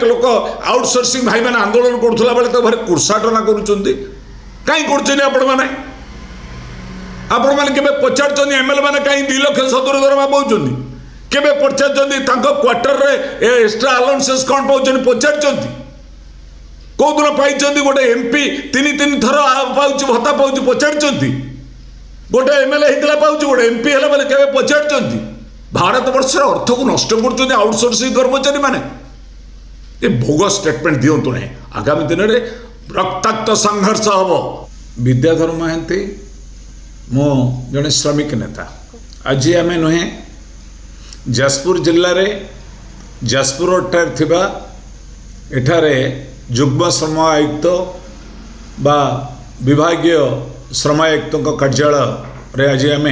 लोक आउटसोर्सिंग भाई मैंने आंदोलन करुला बेले तो भारी कुर्साटना करुँच कहीं कर आपण मैंने केबे पचार एमएलए मैंने कहीं 2 लाख 70 दरमा पाँच केबे पचार क्वार्टर रे एक्स्ट्रा अलाउंसेस कौन पाँच पचार कौ दिन पाई गोटे एमपी 3 थर पाँच भत्ता पाँच पचार गोटे एमएलए होता पाँच गोटे एमपी है बोले केबे पचार भारत वर्ष अर्थ को नष्ट कर आउटसोर्सिंग कर्मचारी मैंने ये भोग स्टेटमेंट दिंतु ना आगामी दिन में रक्ताक्त संघर्ष हम। विद्याधर महांती मो जड़े श्रमिक नेता आज आम नुहे जाजपुर जिले में जाजपुर रोड थिबा एठारे युग्म श्रम आयुक्त बा विभागीय श्रम आयुक्त कार्यालय रे आज आम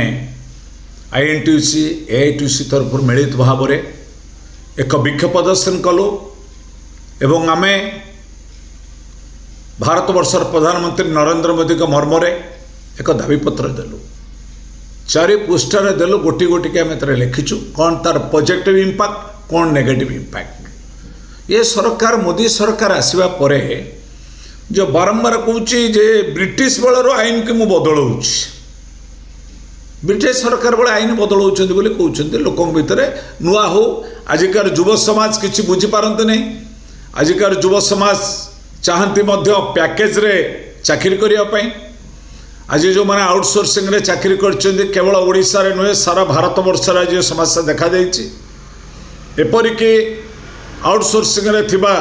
आईएनटीयूसी एआईटीयूसी तरफ मिलित भाव में एक विक्षोभ प्रदर्शन कलु एवं आमे भारत वर्षर प्रधानमंत्री नरेंद्र मोदी का मर्मरे एक दाबीपत्र देलु 4 पृष्ठार देलु गोटी गोटी के आम लिखिचु कौन तार पॉजिटिव इंपैक्ट कौन नेगेटिव इंपैक्ट। ये सरकार मोदी सरकार आसवा परे जो बारंबार कहूँ जे ब्रिटिश बलर आईन के मुझे बदलाऊँ ब्रिटिश सरकार बड़े आईन बदलाऊँ बोली कहते लोक भितर नुआ हो आजिकार युव समाज किसी बुझीपारती नहीं आजिकार युव समाज चाहती पैकेज रे चाकरी करने आज जो मैंने आउटसोर्सिंग रे चाकरी कर केवल ओडिशा रे नुहे सारा भारत वर्ष आज समस्या देखा एपरिकी आउटसोर्सिंग रे थिबा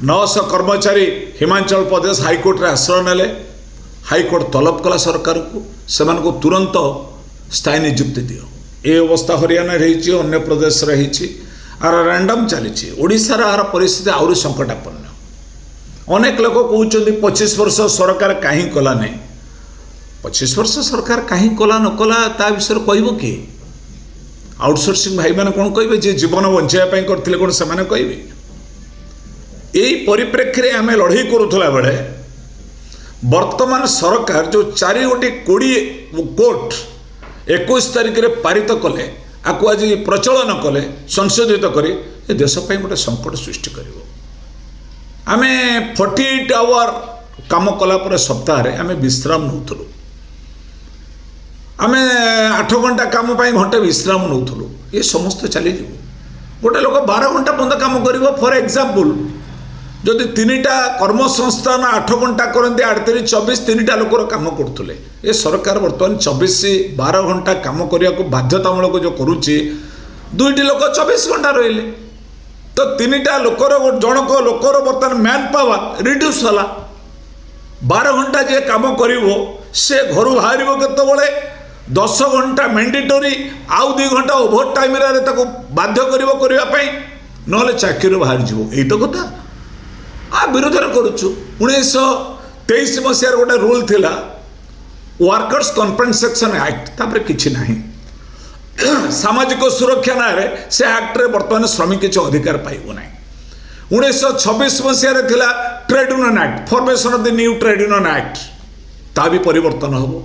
900 कर्मचारी हिमाचल प्रदेश हाईकोर्ट रे आश्रय नेले हाईकोर्ट तलब कला सरकार को सेमान को तुरंत स्थायी नियुक्ति दियो। ये अवस्था हरियाणा रही अन्य प्रदेश रही आर रैंडम चली ओडिशा आर परिस्थिति आहरी संकटापन्न। अनेक लोक कहते 25 वर्ष सरकार कहीं कला नहीं 25 वर्ष सरकार कहीं कला न कला ता विषय कहब कि आउटसोर्सिंग भाई मैंने कौन कहे जे जीवन बचाई करते कौन से कहे यही परिप्रेक्षी आम लड़ाई करूला बेले वर्तमान सरकार जो 4 गोटी 20 कोर्ट 21 तारिख में पारित कले आपको आज प्रचलन कले संशोधित करी ये देश गोटे संकट सृष्टि कर आम 48 आवर काम कलापर सप्ताह आम विश्राम नौलु आम 8 घंटा काम घंटे विश्राम नौलु ये समस्त चली गोटे लोक 12 घंटा पर्यटन काम कर फॉर एग्जांपल जदि 3टा कर्मसंस्थान 8 घंटा करते 8 3 24 3टा लोकर काम करुले ये सरकार बर्तमान 12 घंटा काम करने को बाध्यतामूलक जो करुच्ची 2टी लोक 24 घंटा रहिले तो 3टा लोकर जनक लोकर बर्तमान मैन पावर रिड्यूस होला 12 घंटा जे काम करिवो से घर बाहर केतबले 10 घंटा मैंडेटरी आउ 2 घंटा ओभर टाइम रे ताको बाध्य करिवो करिवा पई नले चाकरी बाहर जीवो एई तो कथा आ विरोध करुचु 1923 मसीहार गोटे रूल थिला वर्कर्स कॉम्पेन्सेशन एक्ट तापर किछि नाही सामाजिक सुरक्षा ना से एक्ट रे बर्तमान श्रमिक किछि अधिकार पाइबो नाही 1926 मसीहार थिला trade union act formation of the new trade union act ता भी परिवर्तन हबो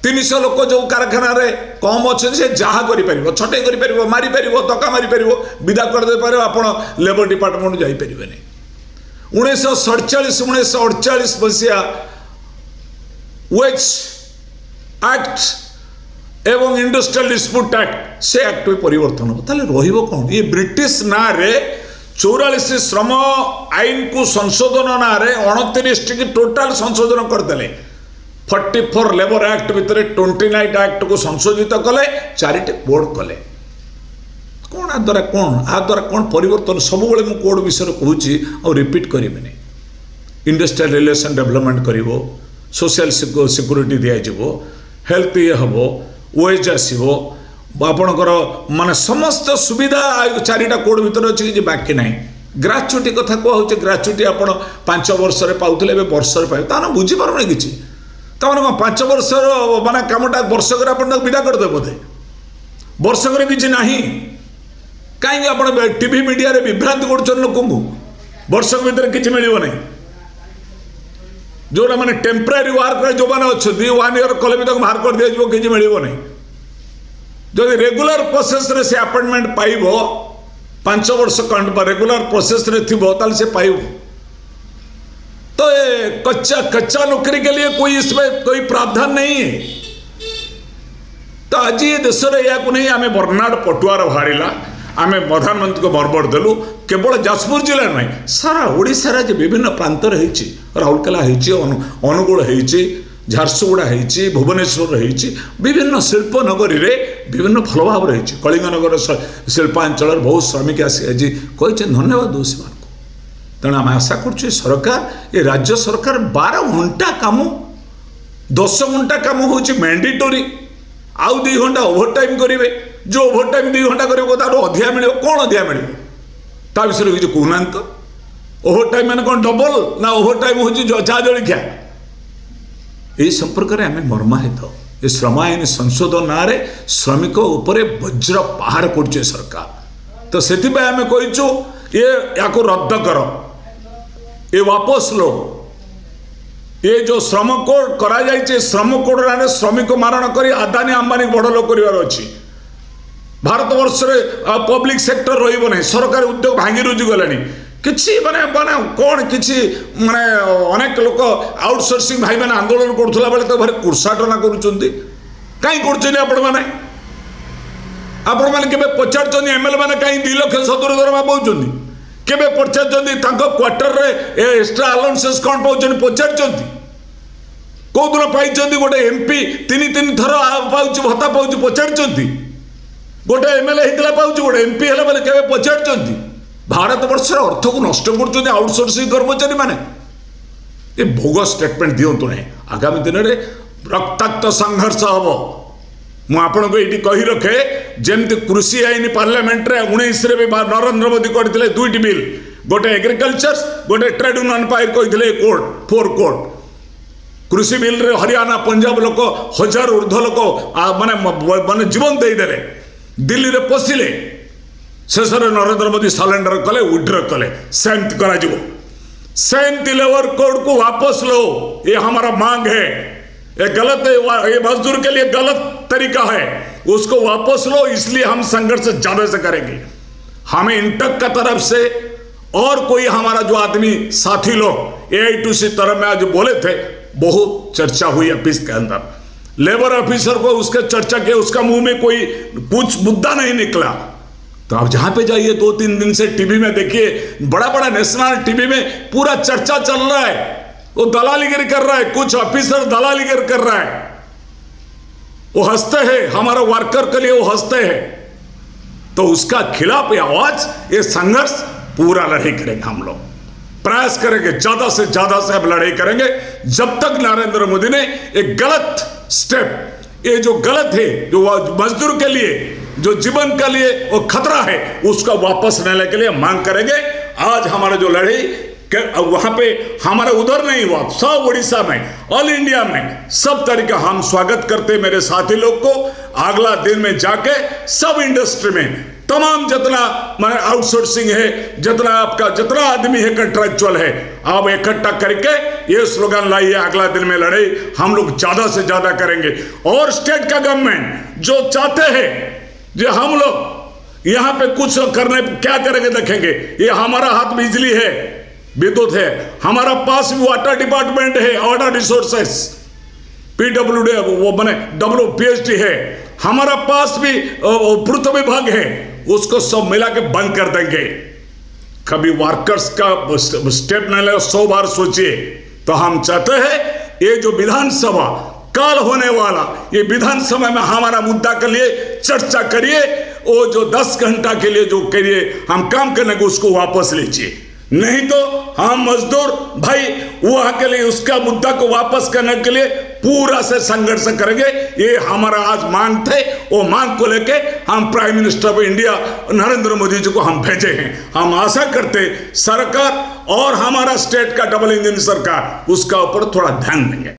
300 लोक जो कारखाना रे कम अच्छे से जहाँ कर छटे कर मारी पार धक्का मारी पार विदा करदे पार आपण लेबर डिपार्टमेंट जापरें 1947 1948 मसीहा वेज एक्ट एवं इंडस्ट्रियल डिस्प्यूट एक्ट से एक्ट में परिवर्तन हो ताले रहिबो कौन ये ब्रिटिश ना रे 44 श्रम आईन को संशोधन ना रे 29 टी टोटाल संशोधन करदेले 44 लेबर एक्ट भितर 29 एक्ट को संशोधित कले 4टी कोड कले कौन आ द्वारा कौन परिवर्तन सब मुझे कोड विषय कहूँ और रिपीट करें इंडस्ट्रियल रिलेशन डेवलपमेंट कर सोशल सिक्योरिटी दिज्व हेल्थ ये हम वेज आसो आपणकर माने समस्त सुविधा 4टा कोड भितर अच्छी बाकी ना ग्राच्युटी कथा कहूँ ग्राच्युटी आप 5 वर्ष पाते वर्ष पाए बुझीपारे कि तमें 5 वर्ष माने कमटा वर्षक आप विदा करदे बोधे वर्षक किसी ना कहीं आप टीवी मीडिया रे विभ्रांत कर लोक वर्षक भितर किसी मिल ना जोटा मैंने टेम्परारी वर्क जो मैंने अच्छा 1 ईयर कले भी बाहर कर दिया किसी मिल ना जब रेगुलर प्रोसेस रे से अपॉइंटमेंट पाइब 5 वर्ष रेगुलर प्रोसेस रे थी ताल से पाइब। तो ये कच्चा नौकरी के लिए कोई इसमें कोई प्रावधान नहीं है। तो आज ये देश में नहीं आम बर्नाड पटुआर बाहरा आम प्रधानमंत्री को बरबड़ देलु। केवल जाजपुर जिले नहीं सारा ओडिशार जो विभिन्न प्रांत राउरकेला अनुगुल झारसुगुड़ा भुवनेश्वर विभिन्न शिल्प नगरी में विभिन्न फल भाव रही कलिंगनगर शिल्पांचल बहुत श्रमिक आसी आज कही धन्यवाद दो से तेणु आम आशा कर सरकार ये राज्य सरकार 12 घंटा काम 10 घंटा काम हो मैंडेटोरी आउ 2 घंटा ओभर टाइम करेंगे जो ओभर टाइम 2 घंटा करेंगे तार अधिका मिले कौन अधिका मिले ता विषय किसी कहना तो ओभर टाइम मैंने कौन डबल ना ओभर टाइम हो चा जलिखिया यही संपर्क में आम मर्माहित ये श्रम आईन संशोधन ना श्रमिक उपरे वज्र पहाड़ कर सरकार। तो से आम कहीचु ये या रद्द कर ये वापस लो ये जो श्रम कोड करा जाइए श्रम कोड रे श्रमिक मारण कर आदानी अंबानी बड़ लोक कर अच्छी भारत वर्ष पब्लिक सेक्टर रही नहीं सरकारी उद्योग भांगी रुजी गलानी किसी माने कौन किसी माने अनेक लोक आउटसोर्सिंग भाई मैंने आंदोलन करुला बेले तो भारी कुर्साटना करुँच कहीं कर आपण मैंने केबे पचार एमएलए मैंने कहीं 2 लाख 70 दरमा पाँच केबे पचार क्वार्टर रे एक्स्ट्रा अलाउंसेस कौन पाँच पचार कौ दिन पाई गोटे एमपी 3 थर पाँच भत्ता पाँच पचार गोटे एमएलए होता पाँच गोटे एमपी है बोले केबे पचार भारत वर्ष अर्थ को नष्ट कर आउटसोर्सिंग कर्मचारी मैंने ये भोग स्टेटमेंट दिंतु नहीं आगामी दिन में रक्ताक्त संघर्ष हम मुझे ये कही रखे जमती कृषि आईन पार्लियामेंट रे 19 भी नरेंद्र मोदी करते 2टी बिल गोटे एग्रीकल्चर गोटे ट्रेड यूनियन पाई कहते कोर्ट 4 कोर्ट कृषि बिल रे हरियाणा पंजाब लोक 1000 ऊर्ध्व लोक माने जीवन देदेले दिल्ली रे पशिले शेष नरेंद्र मोदी सरेंडर कले विड्र कले सेमती कर लेबर कोड को वापस लो ये हमारा मांग है। ये गलत है ये मजदूर के लिए गलत तरीका है उसको वापस लो इसलिए हम संघर्ष ज्यादा से करेंगे। हमें इंटक का तरफ से और कोई हमारा जो आदमी साथी लोग AITC तरफ में आज बोले थे बहुत चर्चा हुई ऑफिस के अंदर लेबर ऑफिसर को उसके चर्चा के उसका मुंह में कोई कुछ मुद्दा नहीं निकला। तो आप जहां पे जाइए 2-3 दिन से टीवी में देखिए बड़ा बड़ा नेशनल टीवी में पूरा चर्चा चल रहा है वो दलालीगिरी कर रहा है कुछ ऑफिसर दलालीगिरी कर रहा है वो हंसते हैं हमारा वर्कर के लिए वो हंसते हैं। तो उसका खिलाफ आवाज ये संघर्ष पूरा लड़ाई करेंगे हम लोग प्रयास करेंगे ज्यादा से हम लड़ाई करेंगे जब तक नरेंद्र मोदी ने एक गलत स्टेप ये जो गलत है जो मजदूर के लिए जो जीवन के लिए वो खतरा है उसका वापस लेने के लिए मांग करेंगे। आज हमारा जो लड़ाई वहां पे हमारा उधर नहीं हुआ सब उड़ीसा में ऑल इंडिया में सब तरीका हम स्वागत करते मेरे साथी लोग को अगला दिन में जाके सब इंडस्ट्री में तमाम जितना माने आउटसोर्सिंग है जितना आपका जितना आदमी है कंट्रेक्चुअल है आप इकट्ठा करके ये स्लोगन लाइए अगला दिन में लड़ाई हम लोग ज्यादा से ज्यादा करेंगे। और स्टेट का गवर्नमेंट जो चाहते हैं जो हम लोग यहाँ पे कुछ करने क्या करेंगे देखेंगे ये हमारा हाथ बिजली है विद्युत है हमारा पास भी वाटर डिपार्टमेंट है वाटर रिसोर्सेस PWD वो बने WPHD है हमारा पास भी पूर्त विभाग है उसको सब मिला के बंद कर देंगे। कभी वर्कर्स का स्टेप नहीं ले 100 बार सोचिए। तो हम चाहते हैं ये जो विधानसभा कल होने वाला ये विधानसभा में हमारा मुद्दा के लिए चर्चा करिए वो जो 10 घंटा के लिए जो करिए हम काम करने को उसको वापस लीजिए नहीं तो हम मजदूर भाई वहां के लिए उसका मुद्दा को वापस करने के लिए पूरा से संघर्ष करेंगे। ये हमारा आज मांग थे वो मांग को लेके हम prime minister of India Narendra Modi ji को हम भेजे हैं। हम आशा करते सरकार और हमारा स्टेट का डबल इंजन सरकार उसका ऊपर थोड़ा ध्यान देंगे।